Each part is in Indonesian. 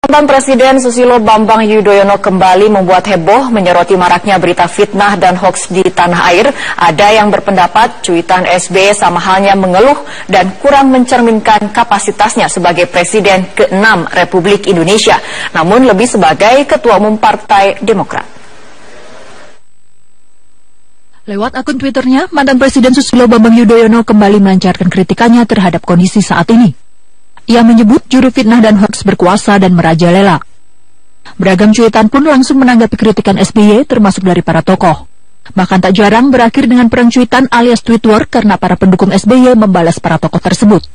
Mantan Presiden Susilo Bambang Yudhoyono kembali membuat heboh menyoroti maraknya berita fitnah dan hoaks di tanah air. Ada yang berpendapat cuitan SBY sama halnya mengeluh dan kurang mencerminkan kapasitasnya sebagai Presiden ke-6 Republik Indonesia, namun lebih sebagai Ketua Umum Partai Demokrat. Lewat akun Twitternya, mantan Presiden Susilo Bambang Yudhoyono kembali melancarkan kritikannya terhadap kondisi saat ini. Ia menyebut juru fitnah dan hoaks berkuasa dan merajalela. Beragam cuitan pun langsung menanggapi kritikan SBY termasuk dari para tokoh. Bahkan tak jarang berakhir dengan perang cuitan alias tweet war karena para pendukung SBY membalas para tokoh tersebut.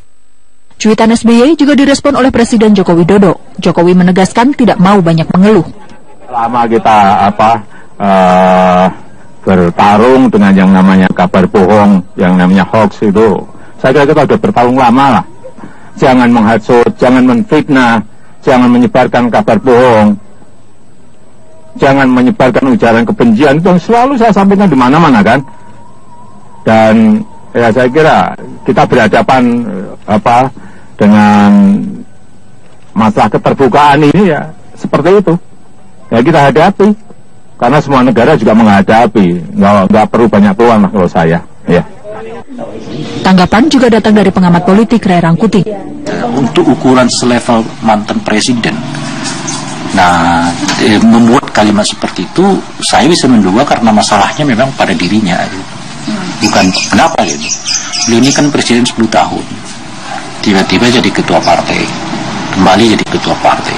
Cuitan SBY juga direspon oleh Presiden Joko Widodo. Jokowi menegaskan tidak mau banyak mengeluh. Selama kita bertarung dengan yang namanya kabar bohong, yang namanya hoax itu, saya kira kita sudah bertarung lama lah. Jangan menghasut, jangan menfitnah, jangan menyebarkan kabar bohong, jangan menyebarkan ujaran kebencian. Itu selalu saya sampaikan di mana-mana kan. Dan ya saya kira kita berhadapan dengan masalah keterbukaan ini ya seperti itu. Ya kita hadapi, karena semua negara juga menghadapi. Nggak perlu banyak peluang lah kalau saya. Ya. Tanggapan juga datang dari pengamat politik Ray Rangkuti. Untuk ukuran selevel mantan presiden, membuat kalimat seperti itu, saya bisa menduga karena masalahnya memang pada dirinya, bukan kenapa gitu. Beliau ini kan presiden 10 tahun, tiba-tiba jadi ketua partai, kembali jadi ketua partai,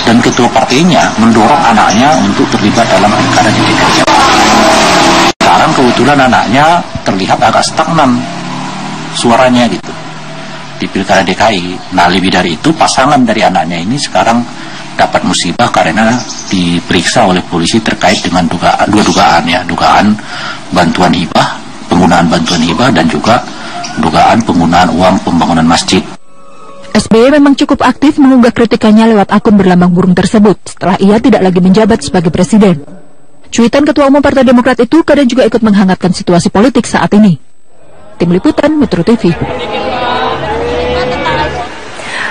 dan ketua partainya mendorong anaknya untuk terlibat dalam pilkada di DKI Jakarta. Sekarang kebetulan anaknya terlihat agak stagnan suaranya gitu di pilkada DKI. Nah, lebih dari itu, pasangan dari anaknya ini sekarang dapat musibah karena diperiksa oleh polisi terkait dengan dugaan bantuan hibah, penggunaan bantuan hibah, dan juga dugaan penggunaan uang pembangunan masjid. SBY memang cukup aktif mengunggah kritikannya lewat akun berlambang burung tersebut setelah ia tidak lagi menjabat sebagai presiden. Cuitan Ketua Umum Partai Demokrat itu kadang juga ikut menghangatkan situasi politik saat ini. Tim Liputan Metro TV.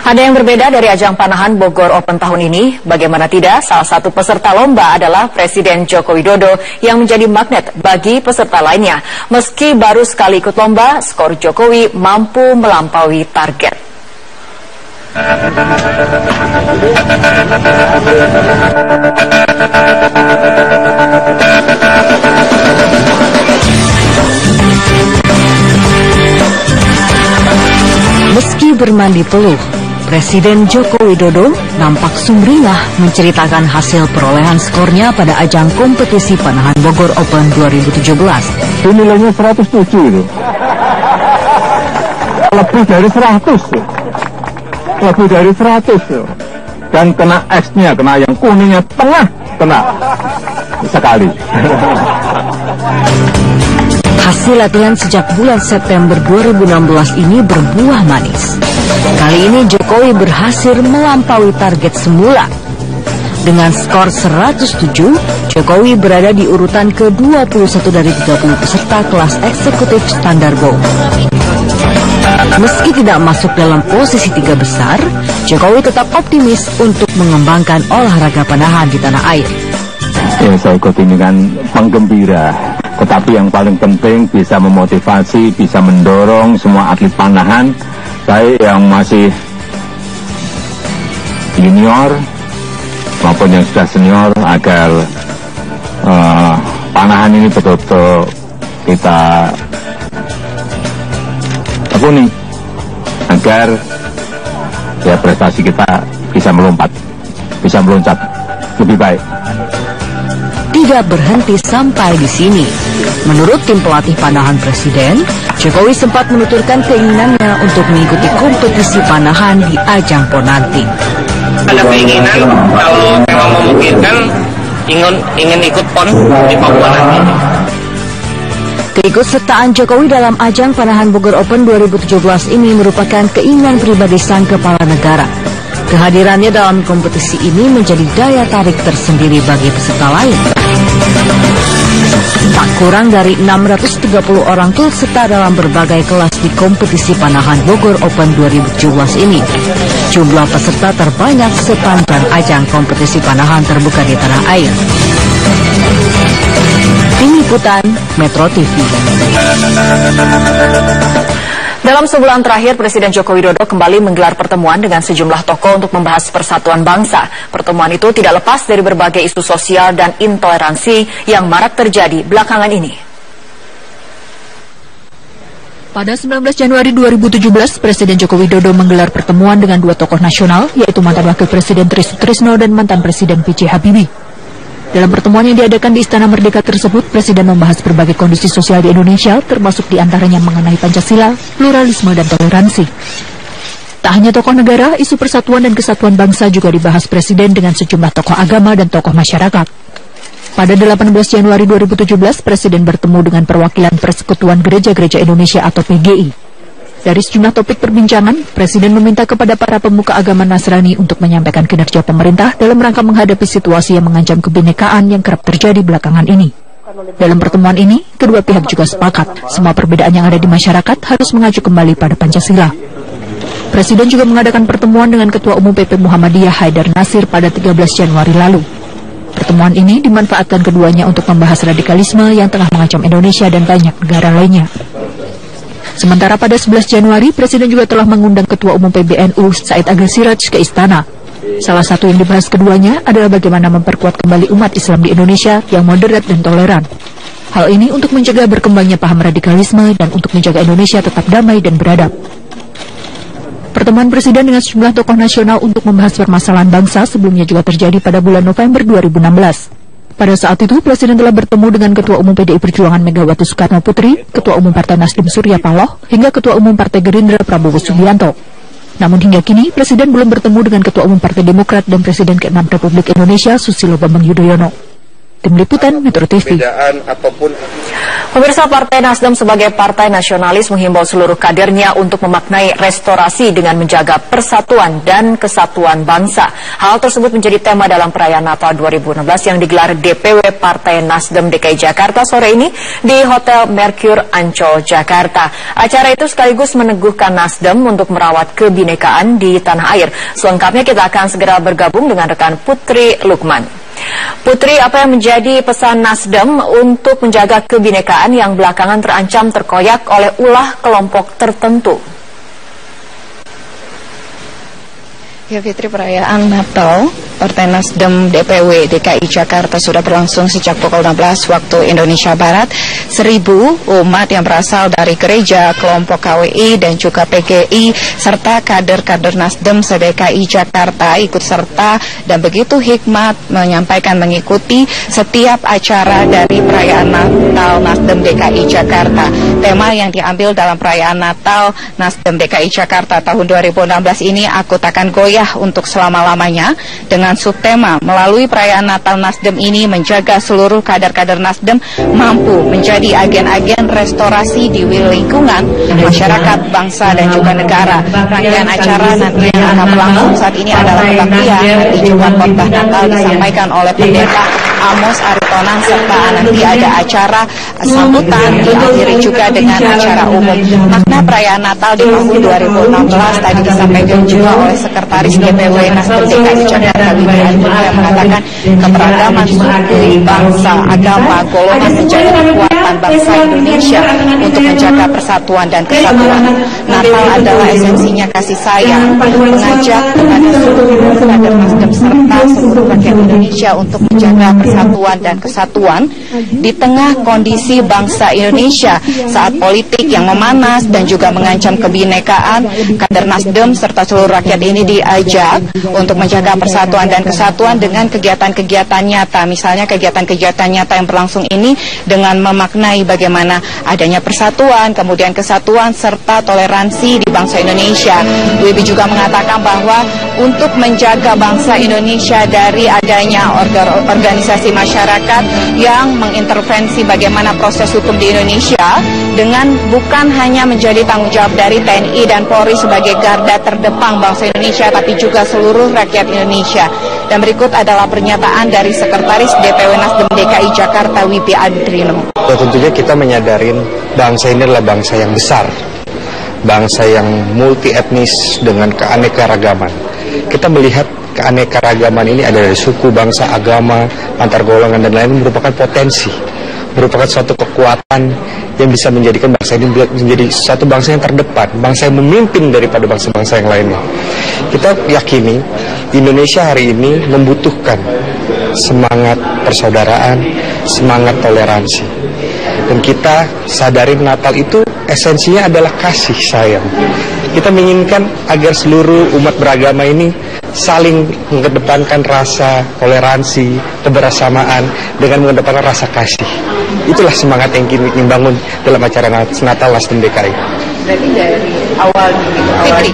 Ada yang berbeda dari ajang panahan Bogor Open tahun ini. Bagaimana tidak, salah satu peserta lomba adalah Presiden Joko Widodo yang menjadi magnet bagi peserta lainnya. Meski baru sekali ikut lomba, skor Jokowi mampu melampaui target. Meski bermandi peluh, Presiden Joko Widodo nampak sumringah menceritakan hasil perolehan skornya pada ajang kompetisi panahan Bogor Open 2017. Itu nilainya 107 itu. Lebih dari 100 tuh. Lebih dari 100 tuh. Dan kena X-nya, kena yang kuningnya tengah, kena sekali. Hasil latihan sejak bulan September 2016 ini berbuah manis. Kali ini Jokowi berhasil melampaui target semula. Dengan skor 107, Jokowi berada di urutan ke-21 dari 30 peserta kelas eksekutif standar bowl. Meski tidak masuk dalam posisi 3 besar, Jokowi tetap optimis untuk mengembangkan olahraga panahan di tanah air. Ya, saya ikut ini kan penggembira. Tetapi yang paling penting bisa memotivasi, bisa mendorong semua atlet panahan, baik yang masih junior maupun yang sudah senior, agar panahan ini betul-betul kita tekuni agar ya prestasi kita bisa meloncat lebih baik. Tidak berhenti sampai di sini. Menurut tim pelatih panahan Presiden, Jokowi sempat menuturkan keinginannya untuk mengikuti kompetisi panahan di ajang PON nanti. Ada keinginan kalau memang memungkinkan ingin ikut PON di Papua nanti. Keikutsertaan Jokowi dalam ajang panahan Bogor Open 2017 ini merupakan keinginan pribadi sang kepala negara. Kehadirannya dalam kompetisi ini menjadi daya tarik tersendiri bagi peserta lain. Tak kurang dari 630 orang turut serta dalam berbagai kelas di kompetisi panahan Bogor Open 2017 ini. Jumlah peserta terbanyak sepanjang ajang kompetisi panahan terbuka di tanah air. Tim Liputan Metro TV. Dalam sebulan terakhir, Presiden Joko Widodo kembali menggelar pertemuan dengan sejumlah tokoh untuk membahas persatuan bangsa. Pertemuan itu tidak lepas dari berbagai isu sosial dan intoleransi yang marak terjadi belakangan ini. Pada 19 Januari 2017, Presiden Joko Widodo menggelar pertemuan dengan dua tokoh nasional, yaitu mantan Wakil Presiden Tri Sutrisno dan mantan Presiden B.J. Habibie. Dalam pertemuan yang diadakan di Istana Merdeka tersebut, Presiden membahas berbagai kondisi sosial di Indonesia, termasuk diantaranya mengenai Pancasila, pluralisme, dan toleransi. Tak hanya tokoh negara, isu persatuan dan kesatuan bangsa juga dibahas Presiden dengan sejumlah tokoh agama dan tokoh masyarakat. Pada 18 Januari 2017, Presiden bertemu dengan perwakilan Persekutuan Gereja-Gereja Indonesia atau PGI. Dari sejumlah topik perbincangan, Presiden meminta kepada para pemuka agama Nasrani untuk menyampaikan kinerja pemerintah dalam rangka menghadapi situasi yang mengancam kebinekaan yang kerap terjadi belakangan ini. Dalam pertemuan ini, kedua pihak juga sepakat semua perbedaan yang ada di masyarakat harus mengacu kembali pada Pancasila. Presiden juga mengadakan pertemuan dengan Ketua Umum PP Muhammadiyah Haidar Nasir pada 13 Januari lalu. Pertemuan ini dimanfaatkan keduanya untuk membahas radikalisme yang tengah mengancam Indonesia dan banyak negara lainnya. Sementara pada 11 Januari, Presiden juga telah mengundang Ketua Umum PBNU Said Agha Siraj ke Istana. Salah satu yang dibahas keduanya adalah bagaimana memperkuat kembali umat Islam di Indonesia yang moderat dan toleran. Hal ini untuk mencegah berkembangnya paham radikalisme dan untuk menjaga Indonesia tetap damai dan beradab. Pertemuan Presiden dengan sejumlah tokoh nasional untuk membahas permasalahan bangsa sebelumnya juga terjadi pada bulan November 2016. Pada saat itu, Presiden telah bertemu dengan Ketua Umum PDI Perjuangan Megawati Soekarno Putri, Ketua Umum Partai Nasdem Surya Paloh, hingga Ketua Umum Partai Gerindra Prabowo Subianto. Namun hingga kini, Presiden belum bertemu dengan Ketua Umum Partai Demokrat dan Presiden ke-6 Republik Indonesia Susilo Bambang Yudhoyono. Tim Liputan Metro TV. Pemirsa, Partai Nasdem sebagai partai nasionalis menghimbau seluruh kadernya untuk memaknai restorasi dengan menjaga persatuan dan kesatuan bangsa. Hal tersebut menjadi tema dalam perayaan Natal 2016 yang digelar DPW Partai Nasdem DKI Jakarta sore ini di Hotel Mercure Ancol, Jakarta. Acara itu sekaligus meneguhkan Nasdem untuk merawat kebinekaan di tanah air. Selengkapnya kita akan segera bergabung dengan rekan Putri Lukman. Putri, apa yang menjadi pesan Nasdem untuk menjaga kebinekaan yang belakangan terancam terkoyak oleh ulah kelompok tertentu? Ya Fitri, perayaan Natal Partai Nasdem DPW DKI Jakarta sudah berlangsung sejak pukul 16 waktu Indonesia Barat. 1.000 umat yang berasal dari gereja, kelompok KWI dan juga PGI serta kader-kader Nasdem se-DKI Jakarta ikut serta dan begitu hikmat menyampaikan mengikuti setiap acara dari perayaan Natal Nasdem DKI Jakarta. Tema yang diambil dalam perayaan Natal Nasdem DKI Jakarta tahun 2016 ini, Aku Takkan Goyah untuk selama-lamanya, dengan subtema melalui perayaan Natal Nasdem ini menjaga seluruh kader-kader Nasdem mampu menjadi agen-agen restorasi di lingkungan masyarakat, bangsa dan juga negara. Rangkaian acara nanti yang akan berlangsung saat ini adalah kebaktian, nanti juga khotbah Natal disampaikan oleh Pendeta Amos Aritonang serta nanti ada acara sambutan diakhiri juga dengan acara umum. Makna perayaan Natal di tahun 2016 tadi disampaikan juga oleh Sekretaris DPW Nasdem DKI Jakarta yang mengatakan keberagaman suku, bangsa, agama, golongan menjadi kekuatan bangsa Indonesia untuk menjaga persatuan dan kesatuan. Natal adalah esensinya kasih sayang, mengajak kepada seluruh kader Nasdem serta seluruh rakyat Indonesia untuk menjaga persatuan dan kesatuan di tengah kondisi bangsa Indonesia saat politik yang memanas dan juga mengancam kebinekaan. Kader Nasdem serta seluruh rakyat ini diajak untuk menjaga persatuan dan kesatuan dengan kegiatan-kegiatan nyata. Misalnya kegiatan-kegiatan nyata yang berlangsung ini dengan memaknai bagaimana adanya persatuan, kemudian kesatuan serta toleransi di bangsa Indonesia. WIBI juga mengatakan bahwa untuk menjaga bangsa Indonesia dari adanya organisasi masyarakat yang mengintervensi bagaimana proses hukum di Indonesia, dengan bukan hanya menjadi tanggung jawab dari TNI dan Polri sebagai garda terdepan bangsa Indonesia, tapi juga seluruh rakyat Indonesia. Dan berikut adalah pernyataan dari Sekretaris DPW Nasdem DKI Jakarta Wibi Adrino. Tentunya kita menyadarin bangsa ini adalah bangsa yang besar, bangsa yang multi etnis dengan keanekaragaman. Kita melihat keanekaragaman ini ada dari suku, bangsa, agama, antar golongan dan lain merupakan potensi, merupakan suatu kekuatan yang bisa menjadikan bangsa ini menjadi satu bangsa yang terdepan, bangsa yang memimpin daripada bangsa-bangsa yang lainnya. Kita yakini Indonesia hari ini membutuhkan semangat persaudaraan, semangat toleransi. Dan kita sadari Natal itu esensinya adalah kasih sayang. Kita menginginkan agar seluruh umat beragama ini saling mengedepankan rasa toleransi, kebersamaan dengan mengedepankan rasa kasih. Itulah semangat yang ingin bangun dalam acara Natal Nasdem DKI. Berarti dari awal Fitri.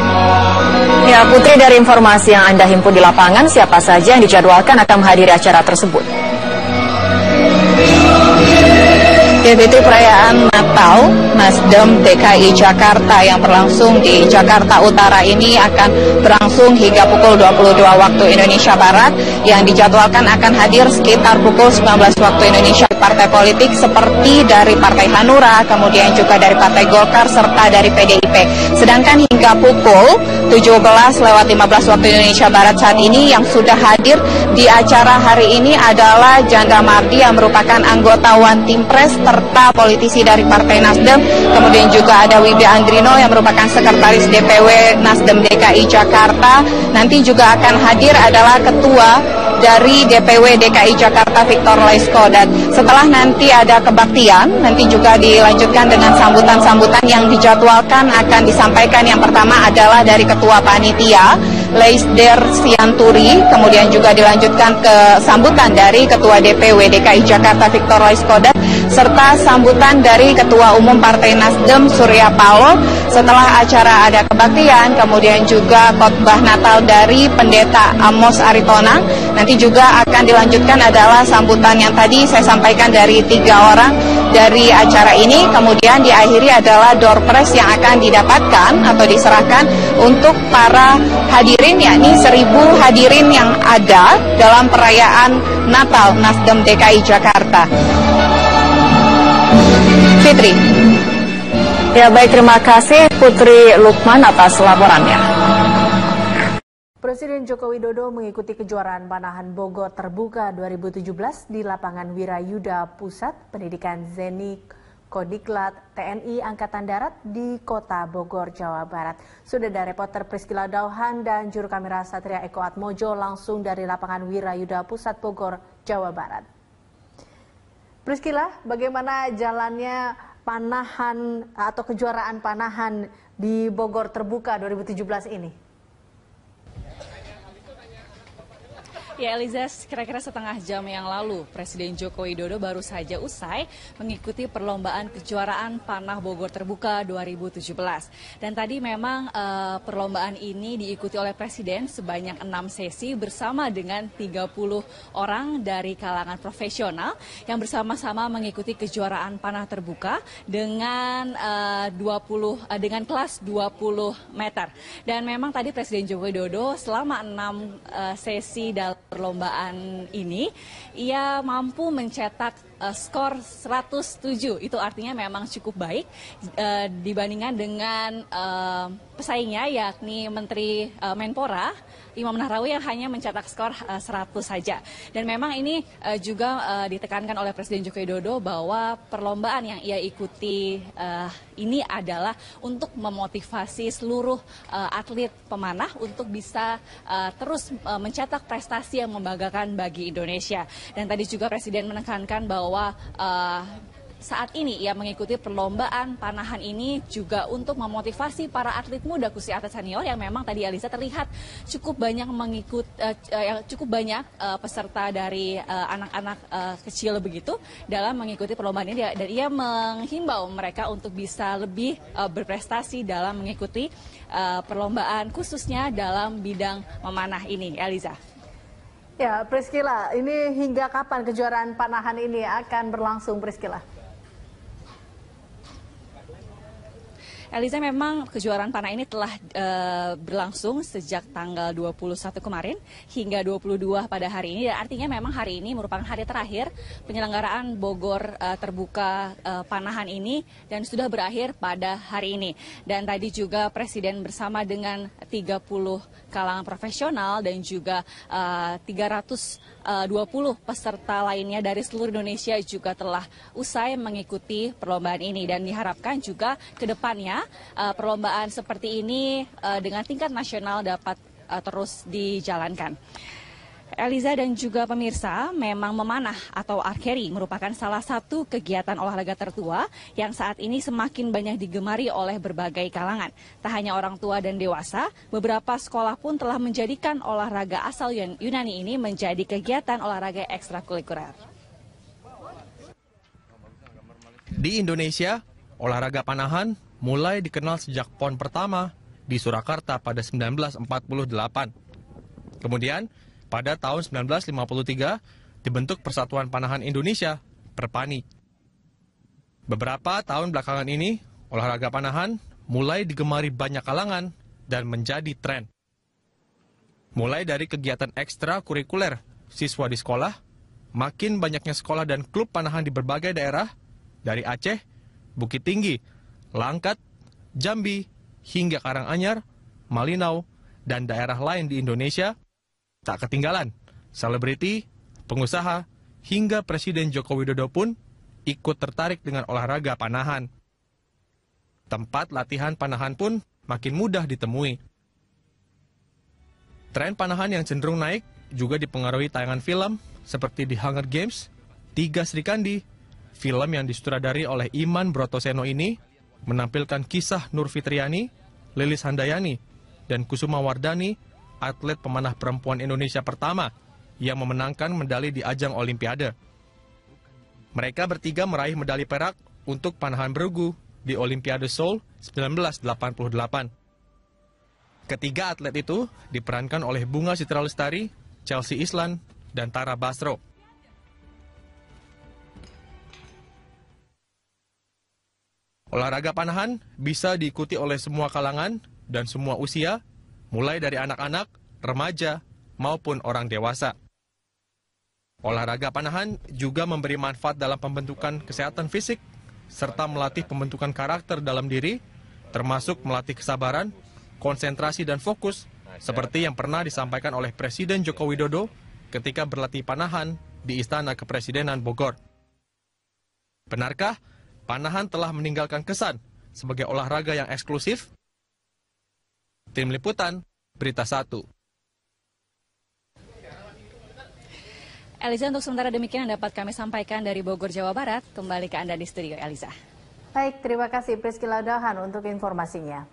Ya, Putri, dari informasi yang Anda himpun di lapangan, siapa saja yang dijadwalkan akan menghadiri acara tersebut? Fitri, perayaan Natal Nasdem DKI Jakarta yang berlangsung di Jakarta Utara ini akan berlangsung hingga pukul 22 waktu Indonesia Barat, yang dijadwalkan akan hadir sekitar pukul 19 waktu Indonesia partai politik seperti dari Partai Hanura, kemudian juga dari Partai Golkar serta dari PDIP. Sedangkan hingga pukul 17:15 waktu Indonesia Barat saat ini yang sudah hadir di acara hari ini adalah Janda Mardi yang merupakan anggota One Team Press serta politisi dari Partai Nasdem. Kemudian juga ada Wibi Andrino yang merupakan Sekretaris DPW Nasdem DKI Jakarta. Nanti juga akan hadir adalah Ketua dari DPW DKI Jakarta Victor Laisko. Dan setelah nanti ada kebaktian, nanti juga dilanjutkan dengan sambutan-sambutan yang dijadwalkan akan disampaikan. Yang pertama adalah dari Ketua Panitia Leisder Sianturi, kemudian juga dilanjutkan ke sambutan dari Ketua DPW DKI Jakarta Victor Laiskodat, serta sambutan dari Ketua Umum Partai Nasdem Surya Paloh. Setelah acara ada kebaktian, kemudian juga khotbah Natal dari Pendeta Amos Aritonang. Nanti juga akan dilanjutkan adalah sambutan yang tadi saya sampaikan dari 3 orang dari acara ini. Kemudian diakhiri adalah door prize yang akan didapatkan atau diserahkan untuk para hadirin, yakni 1.000 hadirin yang ada dalam perayaan Natal Nasdem DKI Jakarta. Fitri. Ya, baik, terima kasih Putri Lukman atas laporannya. Presiden Joko Widodo mengikuti kejuaraan panahan Bogor Terbuka 2017 di lapangan Wirayuda Pusat Pendidikan Zeni Kodiklat TNI Angkatan Darat di Kota Bogor, Jawa Barat. Sudah ada reporter Priscila Dauhan dan juru kamera Satria Eko Atmojo langsung dari lapangan Wirayuda Pusat Bogor, Jawa Barat. Priscila, bagaimana jalannya panahan atau kejuaraan panahan di Bogor Terbuka 2017 ini? Ya, Eliza, kira-kira setengah jam yang lalu Presiden Joko Widodo baru saja usai mengikuti perlombaan kejuaraan panah Bogor Terbuka 2017. Dan tadi memang perlombaan ini diikuti oleh Presiden sebanyak 6 sesi bersama dengan 30 orang dari kalangan profesional yang bersama-sama mengikuti kejuaraan panah terbuka dengan dengan kelas 20 meter. Dan memang tadi Presiden Joko Widodo selama 6 sesi dalam perlombaan ini, ia mampu mencetak skor 107. Itu artinya memang cukup baik dibandingkan dengan pesaingnya, yakni Menteri Menpora Imam Nahrawi yang hanya mencetak skor 100 saja. Dan memang ini juga ditekankan oleh Presiden Joko Widodo bahwa perlombaan yang ia ikuti ini adalah untuk memotivasi seluruh atlet pemanah untuk bisa terus mencetak prestasi yang membanggakan bagi Indonesia. Dan tadi juga Presiden menekankan bahwa saat ini ia mengikuti perlombaan panahan ini juga untuk memotivasi para atlet muda, khususnya atlet senior yang memang tadi Eliza terlihat cukup banyak peserta dari anak-anak kecil begitu dalam mengikuti perlombaan ini, dan ia menghimbau mereka untuk bisa lebih berprestasi dalam mengikuti perlombaan khususnya dalam bidang memanah ini. Eliza. Ya, Priscila, ini hingga kapan kejuaraan panahan ini akan berlangsung, Priscila? Eliza, memang kejuaraan panah ini telah berlangsung sejak tanggal 21 kemarin hingga 22 pada hari ini. Dan artinya memang hari ini merupakan hari terakhir penyelenggaraan Bogor terbuka panahan ini dan sudah berakhir pada hari ini. Dan tadi juga Presiden bersama dengan 30 kalangan profesional dan juga 320 peserta lainnya dari seluruh Indonesia juga telah usai mengikuti perlombaan ini. Dan diharapkan juga ke depannya perlombaan seperti ini dengan tingkat nasional dapat terus dijalankan. Eliza dan juga pemirsa, memang memanah atau archery merupakan salah satu kegiatan olahraga tertua yang saat ini semakin banyak digemari oleh berbagai kalangan. Tak hanya orang tua dan dewasa, beberapa sekolah pun telah menjadikan olahraga asal Yunani ini menjadi kegiatan olahraga ekstrakurikuler. Di Indonesia, olahraga panahan mulai dikenal sejak PON pertama di Surakarta pada 1948. Kemudian, pada tahun 1953, dibentuk Persatuan Panahan Indonesia, Perpani. Beberapa tahun belakangan ini, olahraga panahan mulai digemari banyak kalangan dan menjadi tren. Mulai dari kegiatan ekstrakurikuler siswa di sekolah, makin banyaknya sekolah dan klub panahan di berbagai daerah, dari Aceh, Bukit Tinggi, Langkat, Jambi, hingga Karanganyar, Malinau, dan daerah lain di Indonesia. Tak ketinggalan, selebriti, pengusaha, hingga Presiden Joko Widodo pun ikut tertarik dengan olahraga panahan. Tempat latihan panahan pun makin mudah ditemui. Tren panahan yang cenderung naik juga dipengaruhi tayangan film seperti di Hunger Games, Tiga Sri Kandi. Film yang disutradari oleh Iman Brotoseno ini menampilkan kisah Nur Fitriani, Lilis Handayani, dan Kusuma Wardani, atlet pemanah perempuan Indonesia pertama yang memenangkan medali di ajang Olimpiade. Mereka bertiga meraih medali perak untuk panahan bergu di Olimpiade Seoul 1988. Ketiga atlet itu diperankan oleh Bunga Citra Lestari, Chelsea Islan, dan Tara Basro. Olahraga panahan bisa diikuti oleh semua kalangan dan semua usia, mulai dari anak-anak, remaja, maupun orang dewasa. Olahraga panahan juga memberi manfaat dalam pembentukan kesehatan fisik, serta melatih pembentukan karakter dalam diri, termasuk melatih kesabaran, konsentrasi, dan fokus, seperti yang pernah disampaikan oleh Presiden Joko Widodo ketika berlatih panahan di Istana Kepresidenan Bogor. Benarkah panahan telah meninggalkan kesan sebagai olahraga yang eksklusif? Tim Liputan, Berita 1. Eliza, untuk sementara demikian yang dapat kami sampaikan dari Bogor, Jawa Barat. Kembali ke Anda di studio, Eliza. Baik, terima kasih Priscila Dahan untuk informasinya.